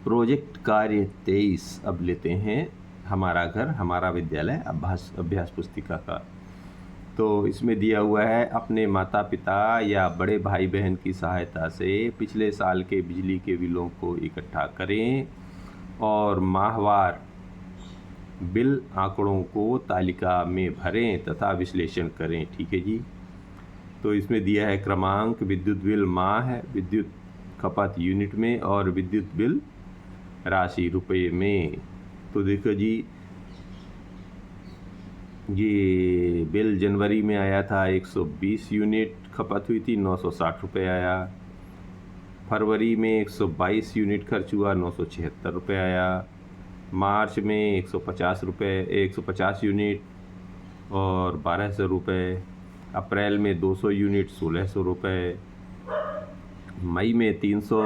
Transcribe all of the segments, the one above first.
Project कार्य 23 अब लेते हैं, हमारा घर हमारा विद्यालय अभ्यास पुस्तिका का। तो इसमें दिया हुआ है, अपने माता पिता या बड़े भाई बहन की सहायता से पिछले साल के बिजली के बिलों को इकट्ठा करें और माहवार बिल आंकड़ों को तालिका में भरें तथा विश्लेषण करें। ठीक है जी। तो इसमें दिया है क्रमांक, विद्युत बिल माह, विद्युत खपत यूनिट में और विद्युत बिल राशि रुपए में। तो देखो जी, ये बिल जनवरी में आया था 120 यूनिट खपत हुई थी, 960 रुपये आया। फरवरी में 122 यूनिट खर्च हुआ, 976 रुपये आया। मार्च में 150 यूनिट और 1200 रुपये। अप्रैल में 200 यूनिट 1600 रुपये। मई में 300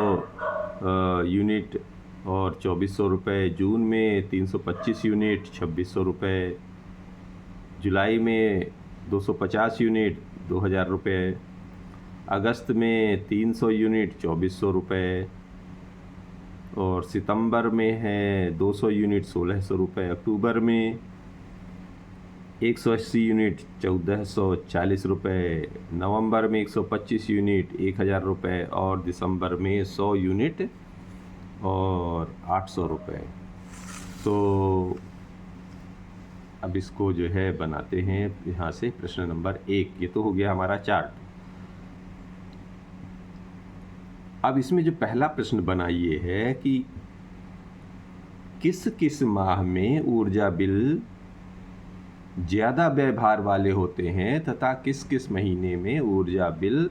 यूनिट और 2400 रुपये। जून में 325 यूनिट 2600 रुपये। जुलाई में 250 यूनिट 2000 रुपये। अगस्त में 300 यूनिट 2400 रुपये और सितंबर में है 200 यूनिट 1600 रुपये। अक्टूबर में 180 यूनिट 1440 रुपये। नवंबर में 125 यूनिट 1000 रुपये और दिसंबर में 100 यूनिट और 800 रुपये। तो अब इसको जो है बनाते हैं यहाँ से प्रश्न नंबर 1। ये तो हो गया हमारा चार्ट। अब इसमें जो पहला प्रश्न बना ये है कि किस किस माह में ऊर्जा बिल ज़्यादा व्ययभार वाले होते हैं तथा किस किस महीने में ऊर्जा बिल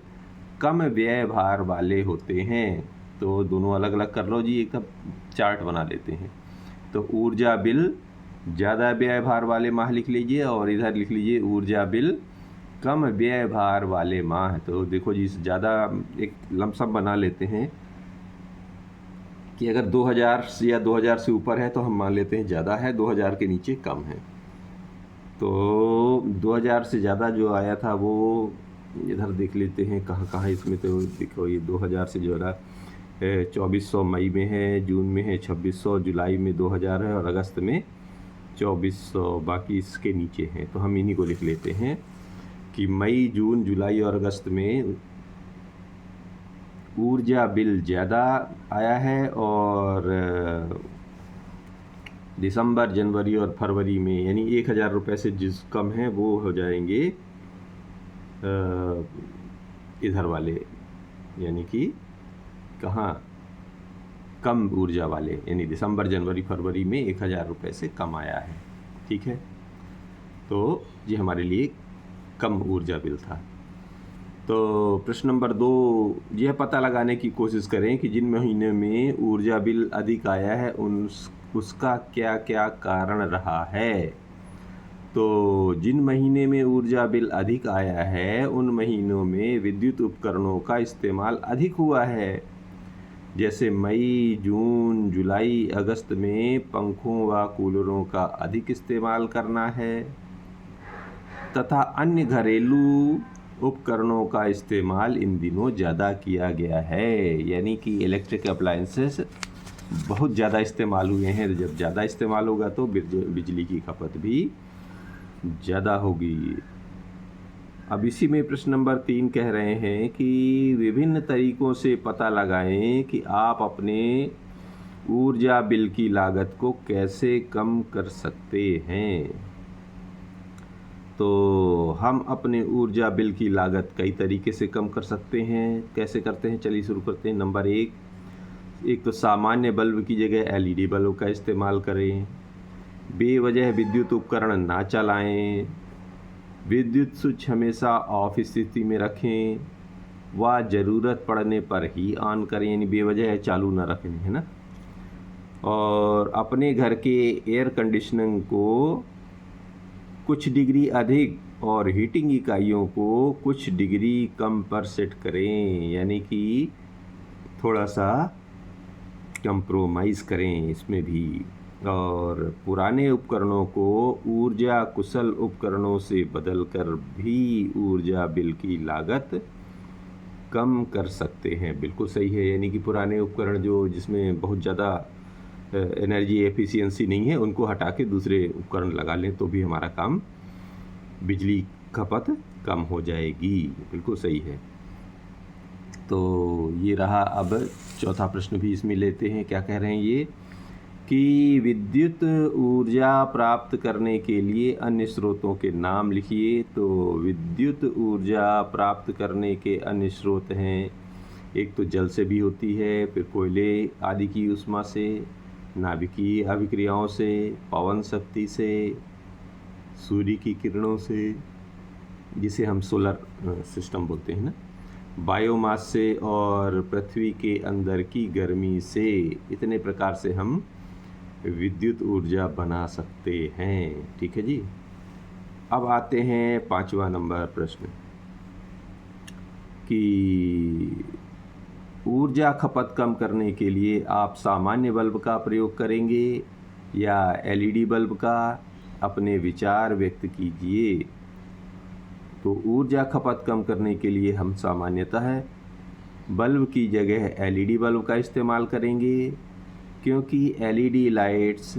कम व्ययभार वाले होते हैं। तो दोनों अलग अलग कर लो जी, एक चार्ट बना लेते हैं। तो ऊर्जा बिल ज़्यादा व्ययभार वाले माह लिख लीजिए और इधर लिख लीजिए ऊर्जा बिल कम व्ययभार वाले माह। तो देखो जी, ज़्यादा एक लमसम बना लेते हैं कि अगर 2000 से या 2000 से ऊपर है तो हम मान लेते हैं ज़्यादा है, 2000 के नीचे कम है। तो 2000 से ज़्यादा जो आया था वो इधर देख लेते हैं कहाँ कहाँ इसमें। तो देखो ये 2000 से जो रहा 2400 मई में है, जून में है 2600, जुलाई में 2000 है और अगस्त में 2400, बाकी इसके नीचे हैं। तो हम इन्हीं को लिख लेते हैं कि मई, जून, जुलाई और अगस्त में ऊर्जा बिल ज़्यादा आया है और दिसंबर, जनवरी और फरवरी में यानी 1000 रुपये से जिस कम है वो हो जाएंगे इधर वाले, यानी कि कहाँ कम ऊर्जा वाले, यानी दिसंबर, जनवरी, फरवरी में 1000 रुपये से कम आया है। ठीक है, तो ये हमारे लिए कम ऊर्जा बिल था। तो प्रश्न नंबर 2, यह पता लगाने की कोशिश करें कि जिन महीने में ऊर्जा बिल अधिक आया है उसका क्या क्या कारण रहा है। तो जिन महीने में ऊर्जा बिल अधिक आया है उन महीनों में विद्युत उपकरणों का इस्तेमाल अधिक हुआ है। जैसे मई, जून, जुलाई, अगस्त में पंखों व कूलरों का अधिक इस्तेमाल करना है तथा अन्य घरेलू उपकरणों का इस्तेमाल इन दिनों ज़्यादा किया गया है। यानी कि इलेक्ट्रिक अप्लायंसेस बहुत ज़्यादा इस्तेमाल हुए हैं। जब ज़्यादा इस्तेमाल होगा तो बिजली की खपत भी ज़्यादा होगी। अब इसी में प्रश्न नंबर 3 कह रहे हैं कि विभिन्न तरीकों से पता लगाएं कि आप अपने ऊर्जा बिल की लागत को कैसे कम कर सकते हैं। तो हम अपने ऊर्जा बिल की लागत कई तरीके से कम कर सकते हैं। कैसे करते हैं, चलिए शुरू करते हैं। नंबर 1, एक तो सामान्य बल्ब की जगह एलईडी बल्ब का इस्तेमाल करें। बेवजह विद्युत उपकरण ना चलाएं। विद्युत स्विच हमेशा ऑफ स्थिति में रखें व ज़रूरत पड़ने पर ही ऑन करें, यानी बेवजह चालू ना रखें, है ना। और अपने घर के एयर कंडीशनिंग को कुछ डिग्री अधिक और हीटिंग इकाइयों को कुछ डिग्री कम पर सेट करें, यानी कि थोड़ा सा कंप्रोमाइज़ करें इसमें भी। और पुराने उपकरणों को ऊर्जा कुशल उपकरणों से बदलकर भी ऊर्जा बिल की लागत कम कर सकते हैं। बिल्कुल सही है, यानी कि पुराने उपकरण जो जिसमें बहुत ज़्यादा एनर्जी एफिशिएंसी नहीं है, उनको हटा के दूसरे उपकरण लगा लें तो भी हमारा काम, बिजली खपत कम हो जाएगी। बिल्कुल सही है। तो ये रहा। अब चौथा प्रश्न भी इसमें लेते हैं। क्या कह रहे हैं ये कि विद्युत ऊर्जा प्राप्त करने के लिए अन्य स्रोतों के नाम लिखिए। तो विद्युत ऊर्जा प्राप्त करने के अन्य स्रोत हैं, एक तो जल से भी होती है, फिर कोयले आदि की ऊष्मा से, नाभिकीय अभिक्रियाओं से, पवन शक्ति से, सूर्य की किरणों से, जिसे हम सोलर सिस्टम बोलते हैं ना, बायोमास से, और पृथ्वी के अंदर की गर्मी से। इतने प्रकार से हम विद्युत ऊर्जा बना सकते हैं। ठीक है जी। अब आते हैं 5वां नंबर प्रश्न कि ऊर्जा खपत कम करने के लिए आप सामान्य बल्ब का प्रयोग करेंगे या एलईडी बल्ब का? अपने विचार व्यक्त कीजिए। तो ऊर्जा खपत कम करने के लिए हम सामान्यतः बल्ब की जगह एलईडी बल्ब का इस्तेमाल करेंगे, क्योंकि एलईडी लाइट्स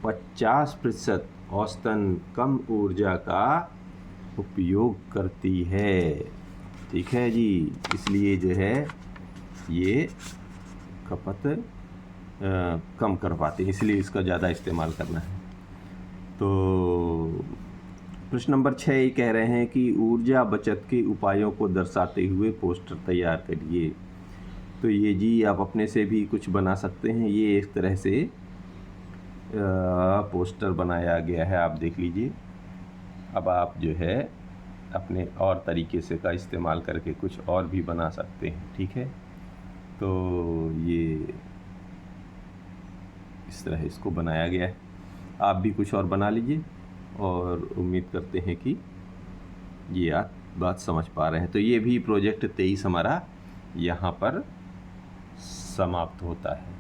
50% औसतन कम ऊर्जा का उपयोग करती है। ठीक है जी, इसलिए जो है ये खपत कम कर पाते हैं, इसलिए इसका ज़्यादा इस्तेमाल करना है। तो प्रश्न नंबर 6 ये कह रहे हैं कि ऊर्जा बचत के उपायों को दर्शाते हुए पोस्टर तैयार करिए। तो ये जी आप अपने से भी कुछ बना सकते हैं। ये एक तरह से पोस्टर बनाया गया है, आप देख लीजिए। अब आप जो है अपने और तरीके से का इस्तेमाल करके कुछ और भी बना सकते हैं। ठीक है, तो ये इस तरह इसको बनाया गया है। आप भी कुछ और बना लीजिए और उम्मीद करते हैं कि ये आप बात समझ पा रहे हैं। तो ये भी प्रोजेक्ट 23 हमारा यहाँ पर समाप्त होता है।